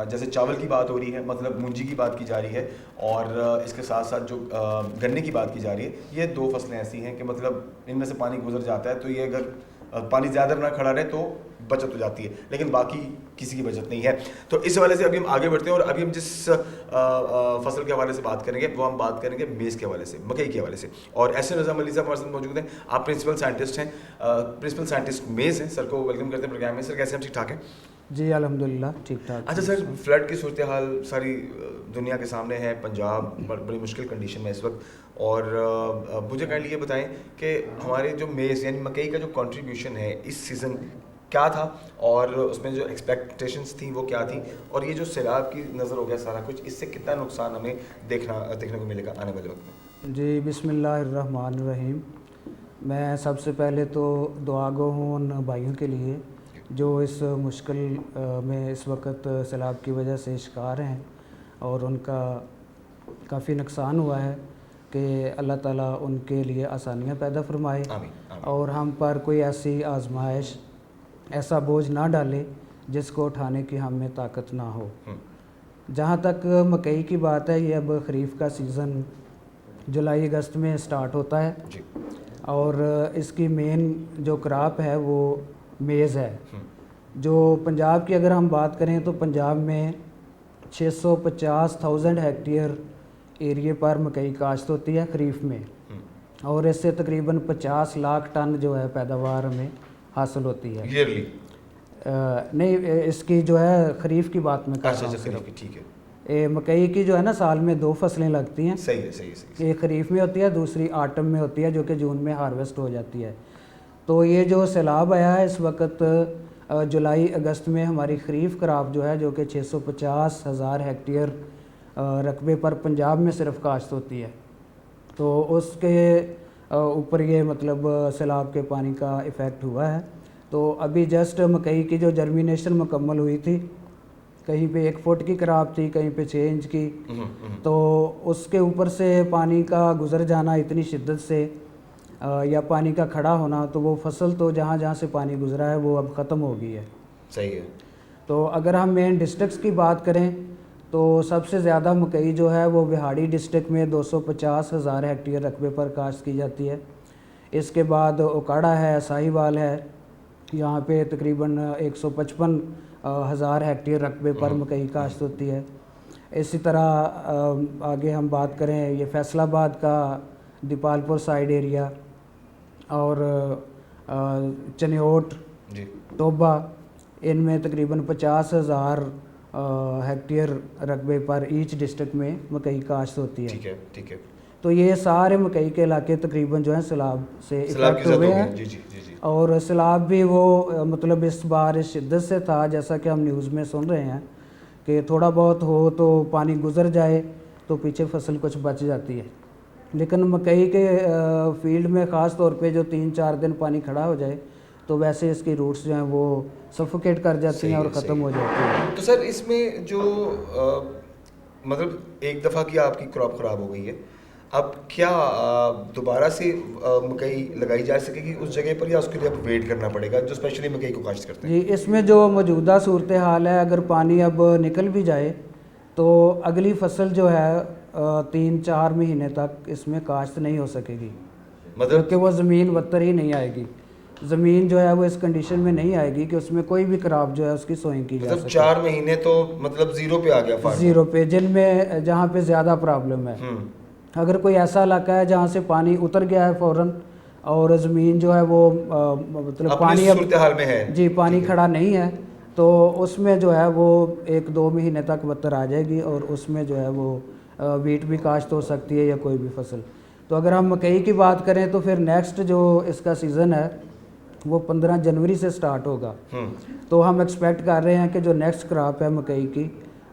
जैसे चावल की बात हो रही है, मतलब मूंजी की बात की जा रही है, और इसके साथ साथ जो गन्ने की बात की जा रही है, ये 2 फसलें ऐसी हैं कि मतलब इनमें से पानी गुजर जाता है तो ये अगर पानी ज़्यादा ना खड़ा रहे तो बचत हो जाती है, लेकिन बाकी किसी की बचत नहीं है। तो इस हवाले से अभी हम आगे बढ़ते हैं और अभी हम जिस फसल के हवाले से बात करेंगे वो हम बात करेंगे मेज़ के हवाले से, मकई के हवाले से। और ऐसे नज़म अली साहब हमारे साथ मौजूद हैं, आप प्रिंसिपल साइंटिस्ट हैं, प्रिंसिपल साइंटिस्ट मेज़ हैं। सर को वेलकम करते हैं प्रोग्राम में। सर कैसे हम, ठीक ठाक हैं? जी अल्हम्दुलिल्लाह ठीक ठाक। अच्छा सर, फ्लड की सूरत हाल सारी दुनिया के सामने है, पंजाब बड़ी मुश्किल कंडीशन में इस वक्त, और मुझे काइंडली ये बताएं कि हमारे जो मेज़ यानी मकई का जो कंट्रीब्यूशन है इस सीज़न क्या था, और उसमें जो एक्सपेक्टेशंस थी वो क्या थी, और ये जो सैलाब की नज़र हो गया सारा कुछ, इससे कितना नुकसान हमें देखने को मिलेगा आने वाले वक्त में? जी बिस्मिल्लाहिर्रहमानिर्रहीम। मैं सबसे पहले तो दुआ गो हूँ उन भाइयों के लिए जो इस मुश्किल में इस वक्त सैलाब की वजह से शिकार हैं और उनका काफ़ी नुकसान हुआ है, कि अल्लाह ताला उनके लिए आसानियाँ पैदा फरमाए। आमीन। और हम पर कोई ऐसी आजमाइश, ऐसा बोझ ना डाले जिसको उठाने की हम में ताकत ना हो। जहाँ तक मकई की बात है, ये अब खरीफ का सीज़न जुलाई अगस्त में स्टार्ट होता है जी। और इसकी मेन जो क्रॉप है वो मेज़ है। जो पंजाब की अगर हम बात करें तो पंजाब में 650,000 हेक्टेयर एरिए पर मकई काश्त होती है खरीफ में, और इससे तकरीबन 50 लाख टन जो है पैदावार हमें हासिल होती है ईयरली। नहीं, इसकी जो है खरीफ की बात में कर रहा हूँ सिर्फ। ठीक है। मकई की जो है ना साल में 2 फसलें लगती हैं। सही है। एक खरीफ में होती है, दूसरी आटम में होती है, जो कि जून में हार्वेस्ट हो जाती है। तो ये जो सैलाब आया है इस वक्त जुलाई अगस्त में, हमारी खरीफ क्रॉप जो है, जो कि 650,000 हेक्टेयर रकबे पर पंजाब में सिर्फ काश्त होती है, तो उसके ऊपर ये मतलब सैलाब के पानी का इफ़ेक्ट हुआ है। तो अभी जस्ट मकई की जो जर्मिनेशन मुकम्मल हुई थी, कहीं पे 1 फुट की क्रॉप थी, कहीं पे 6 इंच की, तो उसके ऊपर से पानी का गुजर जाना इतनी शिद्दत से या पानी का खड़ा होना, तो वो फसल तो जहाँ जहाँ से पानी गुजरा है वो अब ख़त्म हो गई है। सही है। तो अगर हम मेन डिस्ट्रिक्ट्स की बात करें तो सबसे ज़्यादा मकई जो है वो बिहाड़ी डिस्ट्रिक्ट में 250,000 हेक्टेयर रकबे पर काश्त की जाती है। इसके बाद ओकाड़ा है, साहिवाल है, यहाँ पे तकरीबन 155,000 हेक्टेयर रकबे पर मकई काश्त होती है। इसी तरह आगे हम बात करें ये फैसलाबाद का दीपालपुर साइड एरिया और चनियोट, जी टोबा, इनमें तकरीबन 50,000 हेक्टेयर रकबे पर ईच डिस्ट्रिक्ट में मकई काश्त होती है। ठीक है, ठीक है। तो ये सारे मकई के इलाके तकरीबन जो है सैलाब से सैलाब इफेक्ट की हुए ज़द हो हैं। गई। जी जी जी जी। और सैलाब भी वो मतलब इस बार इस शिद्दत से था, जैसा कि हम न्यूज़ में सुन रहे हैं कि थोड़ा बहुत हो तो पानी गुजर जाए तो पीछे फसल कुछ बच जाती है, लेकिन मकई के फील्ड में ख़ास तौर पे जो 3-4 दिन पानी खड़ा हो जाए तो वैसे इसकी रूट्स जो हैं वो सफोकेट कर जाती हैं और ख़त्म हो जाती हैं। तो सर इसमें जो मतलब एक दफ़ा की आपकी क्रॉप ख़राब हो गई है, अब क्या दोबारा से मकई लगाई जा सकेगी उस जगह पर, या उसके लिए अब वेट करना पड़ेगा, जो स्पेशली मकई को काश्त करते हैं? जी, इसमें जो मौजूदा सूरत हाल है, अगर पानी अब निकल भी जाए तो अगली फसल जो है 3-4 महीने तक इसमें काश्त नहीं हो सकेगी, मतलब क्योंकि वो ज़मीन बदतर ही नहीं आएगी। ज़मीन जो है वो इस कंडीशन में नहीं आएगी कि उसमें कोई भी क्रॉप जो है उसकी सोइंग की जा मतलब सके। 4 महीने तो मतलब ज़ीरो पे आ गया फार्मर। ज़ीरो पे, जिनमें जहाँ पे ज़्यादा प्रॉब्लम है। अगर कोई ऐसा इलाका है जहाँ से पानी उतर गया है फ़ौरन और ज़मीन जो है वो मतलब पानी अब सूरत हाल में है जी पानी खड़ा नहीं है, तो उसमें जो है वो 1-2 महीने तक बदतर आ जाएगी और उसमें जो है वो वीट भी काश्त हो सकती है या कोई भी फसल। तो अगर हम मकई की बात करें तो फिर नेक्स्ट जो इसका सीज़न है वो 15 जनवरी से स्टार्ट होगा। तो हम एक्सपेक्ट कर रहे हैं कि जो नेक्स्ट क्रॉप है मकई की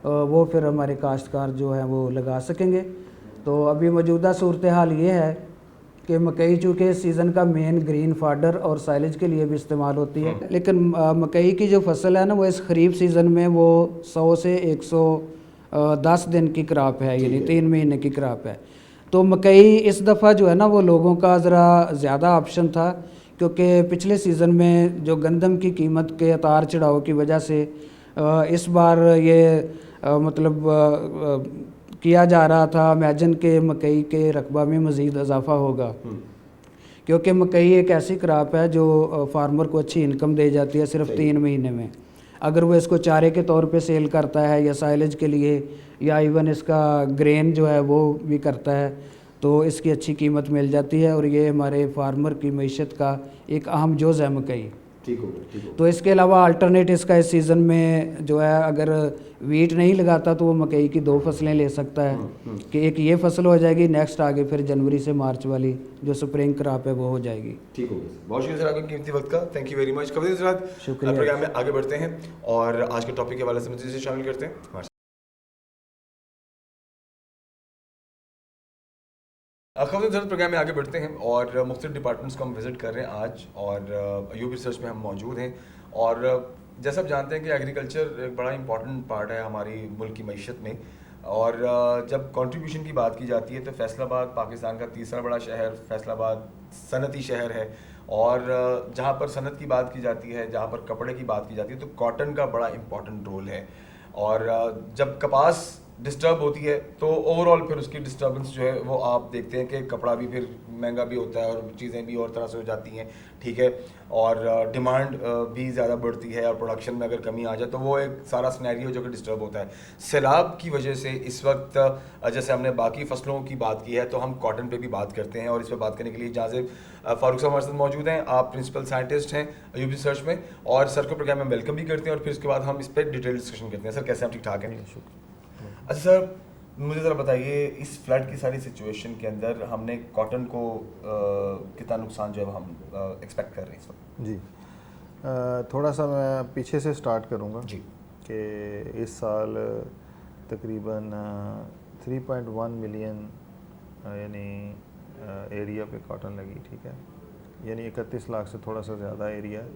वो फिर हमारे काश्तकार जो है वो लगा सकेंगे। तो अभी मौजूदा सूरत हाल ये है कि मकई चूँकि सीज़न का मेन ग्रीन फाडर और साइलेज के लिए भी इस्तेमाल होती है, लेकिन मकई की जो फसल है ना वो इस खरीफ सीज़न में वो 100 से 110 दिन की क्रॉप है, यानी 3 महीने की क्रॉप है। तो मकई इस दफ़ा जो है ना वो लोगों का ज़रा ज़्यादा ऑप्शन था, क्योंकि पिछले सीज़न में जो गंदम की कीमत के उतार चढ़ाव की वजह से इस बार ये मतलब किया जा रहा था इमेजिन के मकई के रकबा में मज़ीद इजाफा होगा, क्योंकि मकई एक ऐसी क्रॉप है जो फार्मर को अच्छी इनकम दे जाती है सिर्फ 3 महीने में। अगर वो इसको चारे के तौर पे सेल करता है या साइलेज के लिए या इवन इसका ग्रेन जो है वो भी करता है तो इसकी अच्छी कीमत मिल जाती है और ये हमारे फार्मर की मईशत का एक अहम जुज़ है मकई। ठीक हो, ठीक हो। तो इसके अलावा अल्टरनेट इसका इस सीज़न में जो है अगर वीट नहीं लगाता तो वो मकई की 2 फसलें ले सकता है कि एक ये फसल हो जाएगी, नेक्स्ट आगे फिर जनवरी से मार्च वाली जो स्प्रिंग क्रॉप है वो हो जाएगी। ठीक हो गया। बहुत शुक्रिया सर आपके कीमती वक्त का, थैंक यू वेरी मच। खबरें के साथ शुक्रिया। प्रोग्राम में आगे बढ़ते हैं और आज के टॉपिक के हवाले से मज़ीद से शामिल करते हैं हमारे खबरें सर प्रोग्राम में आगे बढ़ते हैं और मुख्तलिफ डिपार्टमेंट्स को हम विज़िट कर रहे हैं आज, और अयूब रिसर्च में हम मौजूद हैं। और जैसा आप जानते हैं कि एग्रीकल्चर एक बड़ा इंपॉर्टेंट पार्ट है हमारी मुल्क की मईशत में, और जब कंट्रीब्यूशन की बात की जाती है तो फैसलाबाद पाकिस्तान का तीसरा बड़ा शहर, फैसलाबाद सनती शहर है, और जहाँ पर सनत की बात की जाती है, जहाँ पर कपड़े की बात की जाती है, तो कॉटन का बड़ा इंपॉर्टेंट रोल है। और जब कपास डिस्टर्ब होती है तो ओवरऑल फिर उसकी डिस्टर्बेंस जो है वो आप देखते हैं कि कपड़ा भी फिर महंगा भी होता है और चीज़ें भी और तरह से हो जाती हैं, ठीक है, और डिमांड भी ज़्यादा बढ़ती है और प्रोडक्शन में अगर कमी आ जाए तो वो एक सारा सिनेरियो जो कि डिस्टर्ब होता है। सैलाब की वजह से इस वक्त जैसे हमने बाकी फसलों की बात की है तो हम कॉटन पे भी बात करते हैं, और इस पर बात करने के लिए जाज़िब फारूक साहब हमारे साथ मौजूद हैं। आप प्रिंसिपल साइंटिस्ट हैं अयूब रिसर्च में, और सर को प्रोग्राम में वेलकम भी करते हैं और फिर उसके बाद हम इस पर डिटेल डिस्कशन करते हैं। सर कैसे आप? ठीक ठाक हैं? अच्छा सर, मुझे ज़रा बताइए इस फ्लड की सारी सिचुएशन के अंदर हमने कॉटन को कितना नुकसान जो है हम एक्सपेक्ट कर रहे हैं इस वक्त? जी, थोड़ा सा मैं पीछे से स्टार्ट करूँगा जी कि इस साल तकरीबन 3.1 मिलियन यानी एरिया पे कॉटन लगी, ठीक है, यानी 31 लाख से थोड़ा सा ज़्यादा एरिया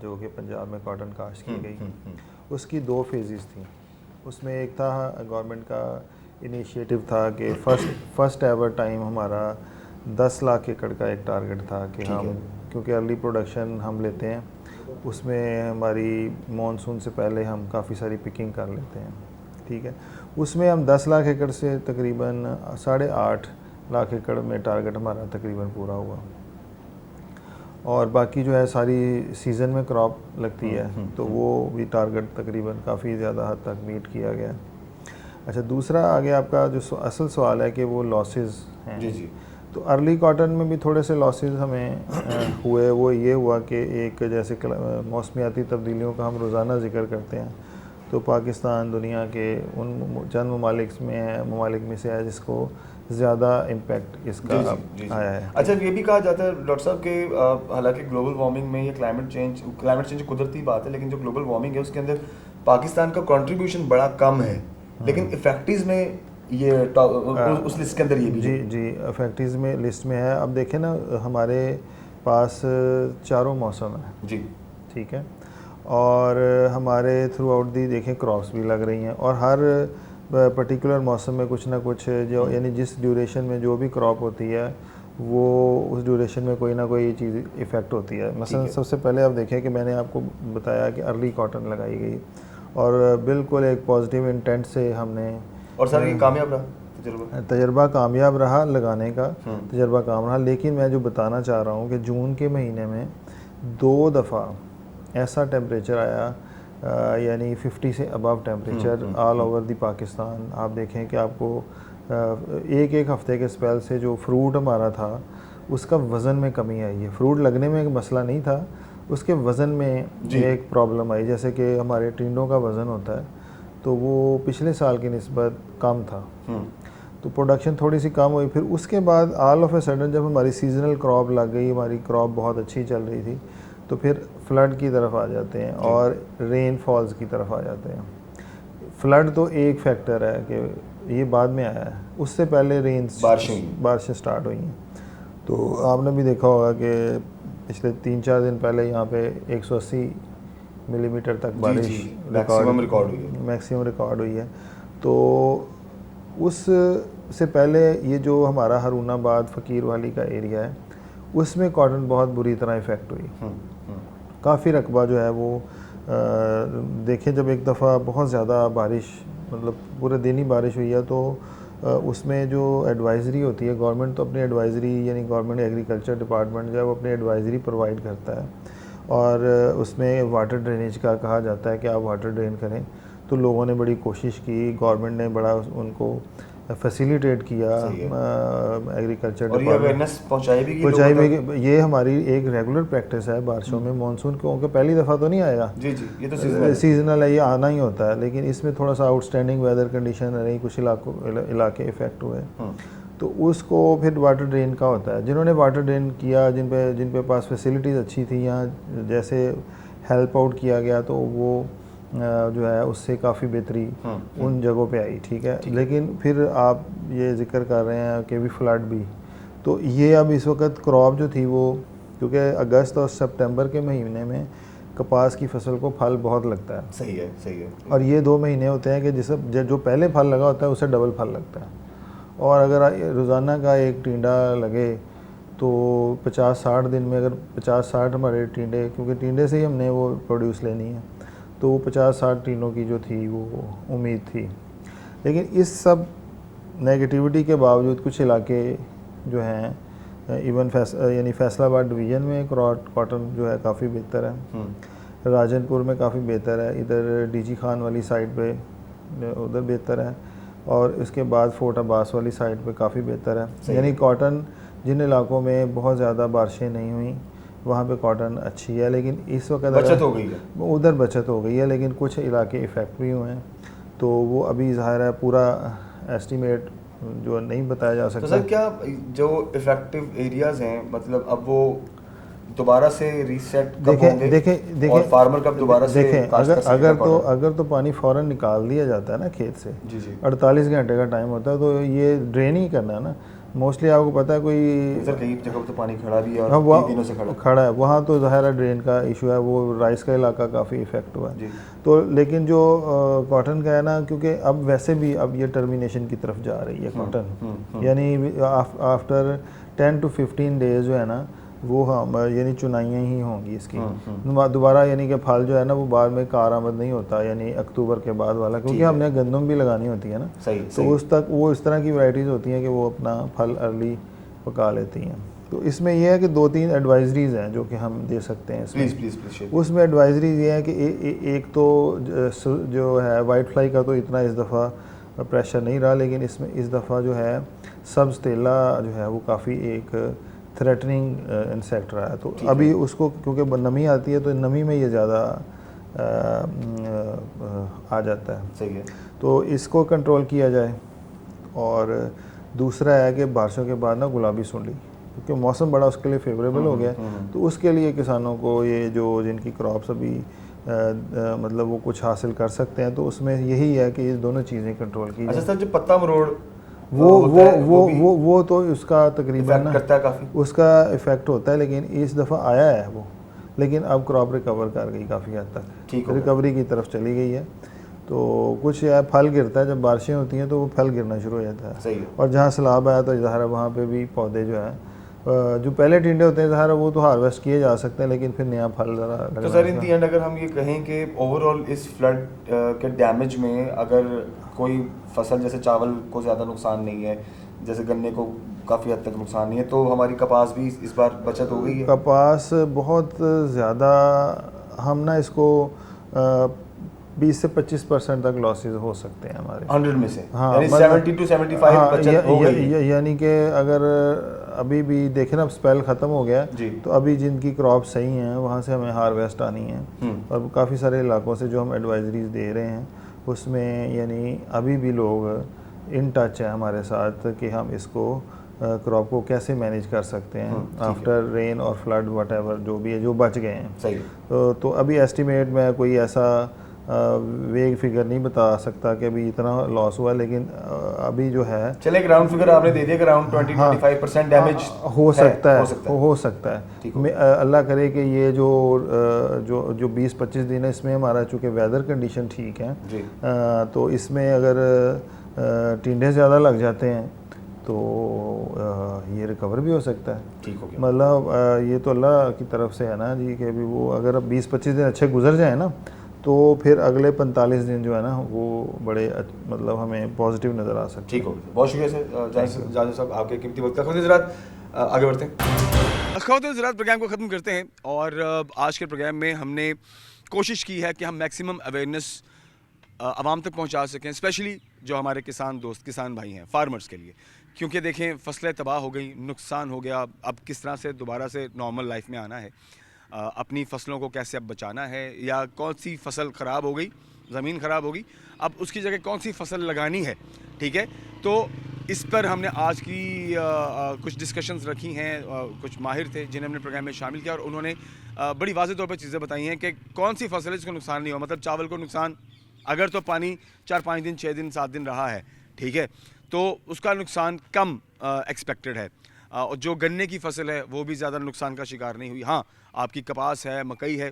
जो कि पंजाब में कॉटन काश्त की गई। उसकी 2 फेजेस थी। उसमें एक था गवर्नमेंट का इनिशिएटिव था कि फर्स्ट एवर टाइम हमारा 10 लाख एकड़ का एक टारगेट था कि हम, क्योंकि अर्ली प्रोडक्शन हम लेते हैं, उसमें हमारी मॉनसून से पहले हम काफ़ी सारी पिकिंग कर लेते हैं, ठीक है। उसमें हम 10 लाख एकड़ से तकरीबन 8.5 लाख एकड़ में टारगेट हमारा तकरीबन पूरा हुआ, और बाकी जो है सारी सीज़न में क्रॉप लगती है, तो वो भी टारगेट तकरीबन काफ़ी ज़्यादा हद तक मीट किया गया। अच्छा, दूसरा आगे आपका जो असल सवाल है कि वो लॉसेस हैं। जी जी। तो अर्ली कॉटन में भी थोड़े से लॉसेस हमें हुए। वो ये हुआ कि एक जैसे मौसमियाती तब्दीलियों का हम रोज़ाना जिक्र करते हैं, तो पाकिस्तान दुनिया के उन चंद ममालिक में से है जिसको ज़्यादा इम्पेक्ट इसका आया है। अच्छा, ये भी कहा जाता है डॉक्टर साहब कि हालांकि ग्लोबल वार्मिंग में ये क्लाइमेट चेंज कुदरती बात है, लेकिन जो ग्लोबल वार्मिंग है उसके अंदर पाकिस्तान का कंट्रीब्यूशन बड़ा कम है, लेकिन इफेक्टिव्स में ये उस लिस्ट के अंदर ये भी जी जी इफेक्टिव्स में लिस्ट में है। अब देखें ना, हमारे पास चारों मौसम है जी, ठीक है, और हमारे थ्रू आउट दी देखें क्रॉप्स भी लग रही हैं, और हर पर्टिकुलर मौसम में कुछ ना कुछ जो यानी जिस ड्यूरेशन में जो भी क्रॉप होती है वो उस ड्यूरेशन में कोई ना कोई चीज़ इफ़ेक्ट होती है। मसलन सबसे पहले आप देखें कि मैंने आपको बताया कि अर्ली कॉटन लगाई गई, और बिल्कुल एक पॉजिटिव इंटेंट से हमने, और सर ये कामयाब रहा तजर्बा कामयाब रहा, लगाने का तजर्बा काम रहा। लेकिन मैं जो बताना चाह रहा हूँ कि जून के महीने में 2 दफ़ा ऐसा टेम्परेचर आया, यानी 50 से above temperature all over the Pakistan. आप देखें कि आपको एक हफ़्ते के स्पेल से जो फ्रूट हमारा था उसका वज़न में कमी आई है। फ्रूट लगने में एक मसला नहीं था, उसके वज़न में एक प्रॉब्लम आई। जैसे कि हमारे टिंडों का वज़न होता है तो वो पिछले साल की निस्बत कम था, तो प्रोडक्शन थोड़ी सी कम हुई। फिर उसके बाद ऑल ऑफ ए सडन जब हमारी सीजनल क्रॉप लग गई, हमारी क्रॉप बहुत अच्छी चल रही थी, तो फिर फ्लड की तरफ आ जाते हैं और रेन फॉल्स की तरफ आ जाते हैं। फ्लड तो एक फैक्टर है कि ये बाद में आया है, उससे पहले बारिशें स्टार्ट हुई हैं। तो आपने भी देखा होगा कि पिछले 3-4 दिन पहले यहाँ पे 180 मिलीमीटर तक बारिश मैक्सिमम रिकॉर्ड हुई है। तो उस से पहले ये जो हमारा हारूनाबाद फ़कीर वाली का एरिया है उसमें कॉटन बहुत बुरी तरह इफ़ेक्ट हुई। काफ़ी रकबा जो है वो देखें, जब एक दफ़ा बहुत ज़्यादा बारिश, मतलब पूरे दिन ही बारिश हुई है, तो उसमें जो एडवाइज़री होती है, गवर्नमेंट तो अपनी एडवाइज़री यानी गवर्नमेंट एग्रीकल्चर डिपार्टमेंट जो है वो अपनी एडवाइज़री प्रोवाइड करता है, और उसमें वाटर ड्रेनेज का कहा जाता है कि आप वाटर ड्रेन करें। तो लोगों ने बड़ी कोशिश की, गवर्नमेंट ने बड़ा उनको फैसिलिटेट किया, एग्रीकल्चर अवेयरनेस पहुंचाई भी। ये हमारी एक रेगुलर प्रैक्टिस है बारिशों में। मानसून क्योंकि पहली दफ़ा तो नहीं आएगा, जी जी, ये तो सीजनल है, ये आना ही होता है, लेकिन इसमें थोड़ा सा आउटस्टैंडिंग वेदर कंडीशन रही, कुछ इलाके इफ़ेक्ट हुए, तो उसको फिर वाटर ड्रेन का होता है। जिन्होंने वाटर ड्रेन किया, जिन पे पास फैसिलिटीज़ अच्छी थी, या जैसे हेल्प आउट किया गया, तो वो जो है उससे काफ़ी बेहतरी उन जगहों पे आई, ठीक है। लेकिन फिर आप ये जिक्र कर रहे हैं कि भी फ्लड भी, तो ये अब इस वक्त क्रॉप जो थी वो, क्योंकि अगस्त और सितंबर के महीने में कपास की फसल को फल बहुत लगता है। सही है, सही है। और ये 2 महीने होते हैं कि जिससे जो पहले फल लगा होता है उससे डबल फल लगता है। और अगर रोज़ाना का एक टिंडा लगे तो 50-60 दिन में, अगर 50-60 हमारे टिंडे, क्योंकि टिंडे से ही हमने वो प्रोड्यूस लेनी है, तो 50-60 टिंडों की जो थी वो उम्मीद थी। लेकिन इस सब नेगेटिविटी के बावजूद कुछ इलाके जो हैं, इवन यानी फैसलाबाद डिवीज़न में कॉटन जो है काफ़ी बेहतर है, राजनपुर में काफ़ी बेहतर है, इधर डीजी खान वाली साइड पे उधर बेहतर है, और इसके बाद फोर्ट अब्बास वाली साइड पे काफ़ी बेहतर है। यानी कॉटन जिन इलाकों में बहुत ज़्यादा बारिशें नहीं हुई वहाँ पे कॉटन अच्छी है। लेकिन इस वक्त बचत हो गई है, उधर बचत हो गई है, लेकिन कुछ इलाके इफ़ेक्ट भी हुए हैं, तो वो अभी ज़ाहिर है पूरा एस्टीमेट जो नहीं बताया जा सकता। तो सर क्या जो इफेक्टिव एरियाज़ हैं, मतलब अब वो दोबारा से रीसेट कब होंगे? देखें और फार्मर कब दोबारा से अगर तो पानी फ़ौरन निकाल दिया जाता है ना खेत से, जी जी, 48 घंटे का टाइम होता है, तो ये ड्रेन ही करना है ना। मोस्टली आपको पता है कोई सर कई जगह तो पानी खड़ा भी है और कई दिनों से खड़ा है, वहाँ तो ज़ाहिर ड्रेन का इशू है, वो राइस का इलाका काफ़ी इफ़ेक्ट हुआ है। तो लेकिन जो कॉटन का है ना, क्योंकि अब वैसे भी अब ये टर्मिनेशन की तरफ जा रही है कॉटन, यानी आफ्टर 10 to 15 डेज़ जो है ना वो हाँ यानी चुनाइयाँ ही होंगी इसकी। दोबारा यानी कि फल जो है ना वो बाद में कारआमद नहीं होता, यानी अक्टूबर के बाद वाला, क्योंकि हमने गंदम भी लगानी होती है ना, तो उस तक वो इस तरह की वैरायटीज़ होती हैं कि वो अपना फल अर्ली पका लेती हैं। तो इसमें यह है कि 2-3 एडवाइजरीज़ हैं जो कि हम दे सकते हैं इसमें। प्लीज़ उसमें एडवाइजरीज़ ये है कि एक तो जो है वाइट फ्लाई का तो इतना इस दफ़ा प्रेशर नहीं रहा, लेकिन इसमें इस दफ़ा जो है सब्ज़ तेला जो है वो काफ़ी एक थ्रेटनिंग इंसेक्ट रहा है। तो अभी उसको क्योंकि नमी आती है तो नमी में ये ज़्यादा आ जाता है। सही है। तो इसको कंट्रोल किया जाए। और दूसरा है कि बारिशों के बाद ना गुलाबी सुंडी, क्योंकि मौसम बड़ा उसके लिए फेवरेबल हो गया, तो उसके लिए किसानों को ये जो जिनकी क्रॉप्स अभी मतलब वो कुछ हासिल कर सकते हैं, तो उसमें यही है कि ये दोनों चीज़ें कंट्रोल की अच्छा जाए। सर, जो पत्ता मरोड़ वो तो उसका तकरीबन ना करता है काफ़ी, उसका इफ़ेक्ट होता है, लेकिन इस दफ़ा आया है वो, लेकिन अब क्रॉप रिकवर कर गई काफ़ी हद तक, ठीक हो रिकवरी की तरफ चली गई है। तो कुछ है फल गिरता है, जब बारिशें होती हैं तो वो फल गिरना शुरू हो जाता है। सही है। और जहाँ सैलाब आया तो ज़ाहिर है वहाँ पे भी पौधे जो है जो पहले टिंडे होते हैं ज़ाहिर है वो तो हार्वेस्ट किए जा सकते हैं, लेकिन फिर नया फल ज़रा तो सर इन दी एंड अगर हम ये कहें कि ओवरऑल इस फ्लड के डैमेज में अगर कोई फसल जैसे चावल को ज़्यादा नुकसान नहीं है, जैसे गन्ने को काफ़ी हद तक नुकसान नहीं है, तो हमारी कपास भी इस बार बचत हो गई है। कपास बहुत ज़्यादा हम ना इसको 20 से 25% तक लॉसेस हो सकते हैं हमारे 100 में से, हाँ, यानी 70 to 75 बचत हो गई है। यानी कि अगर अभी भी देखें ना स्पेल ख़त्म हो गया जी। तो अभी जिनकी क्रॉप सही हैं वहाँ से हमें हार्वेस्ट आनी है। और काफ़ी सारे इलाकों से जो हम एडवाइजरीज दे रहे हैं उसमें यानी अभी भी लोग इन टच है हमारे साथ कि हम इसको क्रॉप को कैसे मैनेज कर सकते हैं आफ्टर रेन और फ्लड वट जो भी है, जो बच गए हैं। सही। तो अभी एस्टिमेट में कोई ऐसा वेग फिगर नहीं बता सकता कि अभी इतना लॉस हुआ, लेकिन अभी जो है चले एक राउंड फिगर आपने दे दिया कि अराउंड 20-25% डैमेज हो सकता है। अल्लाह करे कि ये जो 20-25 दिन है इसमें हमारा चूँकि वेदर कंडीशन ठीक है जी। तो इसमें अगर टिंडे ज़्यादा लग जाते हैं तो ये रिकवर भी हो सकता है। ठीक हो गया। मतलब ये तो अल्लाह की तरफ से है ना जी, कि अभी वो अगर 20-25 दिन अच्छे गुजर जाए ना तो फिर अगले 45 दिन जो है ना वो बड़े मतलब हमें पॉजिटिव नज़र आ सकते हैं। ठीक हो गया, बहुत शुक्रिया सर जाजिद साहब आपके कीमती वक्त का। ख़वातीन हज़रात आगे बढ़ते हैं। ख़वातीन हज़रात प्रोग्राम को ख़त्म करते हैं और आज के प्रोग्राम में हमने कोशिश की है कि हम मैक्सिमम अवेयरनेस आवाम तक पहुंचा सकें, स्पेशली जो हमारे किसान दोस्त किसान भाई हैं, फार्मर्स के लिए, क्योंकि देखें फसलें तबाह हो गई, नुकसान हो गया, अब किस तरह से दोबारा से नॉर्मल लाइफ में आना है, अपनी फसलों को कैसे अब बचाना है, या कौन सी फसल ख़राब हो गई, ज़मीन ख़राब होगी, अब उसकी जगह कौन सी फसल लगानी है। ठीक है, तो इस पर हमने आज की कुछ डिस्कशंस रखी हैं, कुछ माहिर थे जिन्हें हमने प्रोग्राम में शामिल किया और उन्होंने बड़ी वाज़ेह तौर पर चीज़ें बताई हैं कि कौन सी फसल है जिसको नुकसान नहीं हो। मतलब चावल को नुकसान अगर तो पानी 4-5 दिन 6 दिन 7 दिन रहा है, ठीक है, तो उसका नुकसान कम एक्सपेक्टेड है। और जो गन्ने की फसल है वो भी ज़्यादा नुकसान का शिकार नहीं हुई। हाँ, आपकी कपास है, मकई है,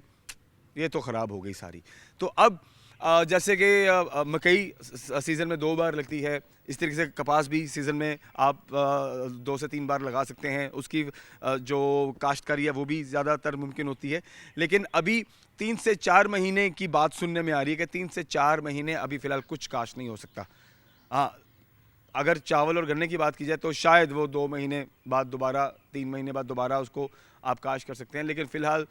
ये तो ख़राब हो गई सारी। तो अब जैसे कि मकई सीज़न में 2 बार लगती है, इस तरीके से कपास भी सीज़न में आप 2 से 3 बार लगा सकते हैं। उसकी जो काश्तकारी है वो भी ज़्यादातर मुमकिन होती है, लेकिन अभी 3 से 4 महीने की बात सुनने में आ रही है कि 3 से 4 महीने अभी फ़िलहाल कुछ काश्त नहीं हो सकता। हाँ, अगर चावल और गन्ने की बात की जाए तो शायद वो 2 महीने बाद दोबारा 3 महीने बाद दोबारा उसको आप काश्त कर सकते हैं, लेकिन फ़िलहाल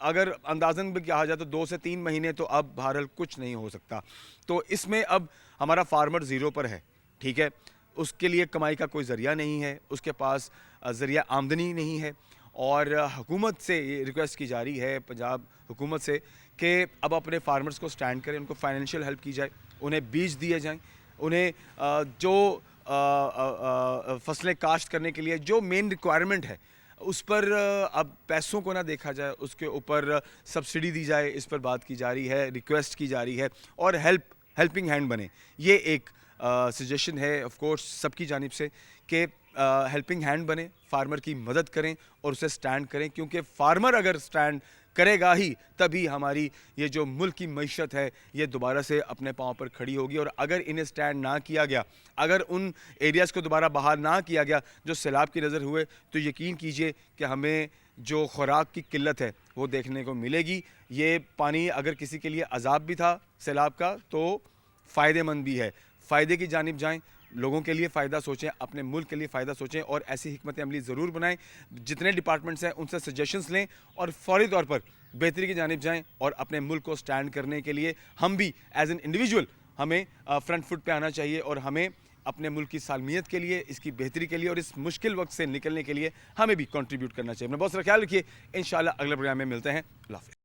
अगर अंदाज़न भी कहा जाए तो 2 से 3 महीने तो अब बहरहाल कुछ नहीं हो सकता। तो इसमें अब हमारा फार्मर ज़ीरो पर है, ठीक है, उसके लिए कमाई का कोई ज़रिया नहीं है, उसके पास ज़रिया आमदनी नहीं है। और हुकूमत से ये रिक्वेस्ट की जा रही है, पंजाब हुकूमत से, कि अब अपने फार्मर्स को स्टैंड करें, उनको फाइनेंशियल हेल्प की जाए, उन्हें बीज दिए जाएँ, उन्हें जो फसलें काश्त करने के लिए जो मेन रिक्वायरमेंट है उस पर अब पैसों को ना देखा जाए, उसके ऊपर सब्सिडी दी जाए, इस पर बात की जा रही है, रिक्वेस्ट की जा रही है, और हेल्पिंग हैंड बने। ये एक सजेशन है ऑफ कोर्स सबकी जानिब से कि हेल्पिंग हैंड बने, फार्मर की मदद करें और उसे स्टैंड करें, क्योंकि फार्मर अगर स्टैंड करेगा ही तभी हमारी ये जो मुल्क की मईशत है ये दोबारा से अपने पाँव पर खड़ी होगी। और अगर इन्हें स्टैंड ना किया गया, अगर उन एरियाज़ को दोबारा बहाल ना किया गया जो सैलाब की नज़र हुए, तो यकीन कीजिए कि हमें जो खुराक की किल्लत है वो देखने को मिलेगी। ये पानी अगर किसी के लिए अजाब भी था सैलाब का तो फ़ायदेमंद भी है। फ़ायदे की जानिब जाएं, लोगों के लिए फ़ायदा सोचें, अपने मुल्क के लिए फ़ायदा सोचें और ऐसी हिकमत अमली ज़रूर बनाएं। जितने डिपार्टमेंट्स हैं उनसे सजेशंस लें और फौरी तौर पर बेहतरी की जानिब जाएं और अपने मुल्क को स्टैंड करने के लिए हम भी एज एन इंडिविजुअल हमें फ्रंट फुट पे आना चाहिए और हमें अपने मुल्क की सालमियत के लिए, इसकी बेहतरी के लिए और इस मुश्किल वक्त से निकलने के लिए हमें भी कंट्रीब्यूट करना चाहिए। अपना बहुत सारा ख्याल रखिए। इंशाल्लाह अगले प्रोग्राम में मिलते हैं। अल्लाह हाफ़िज़।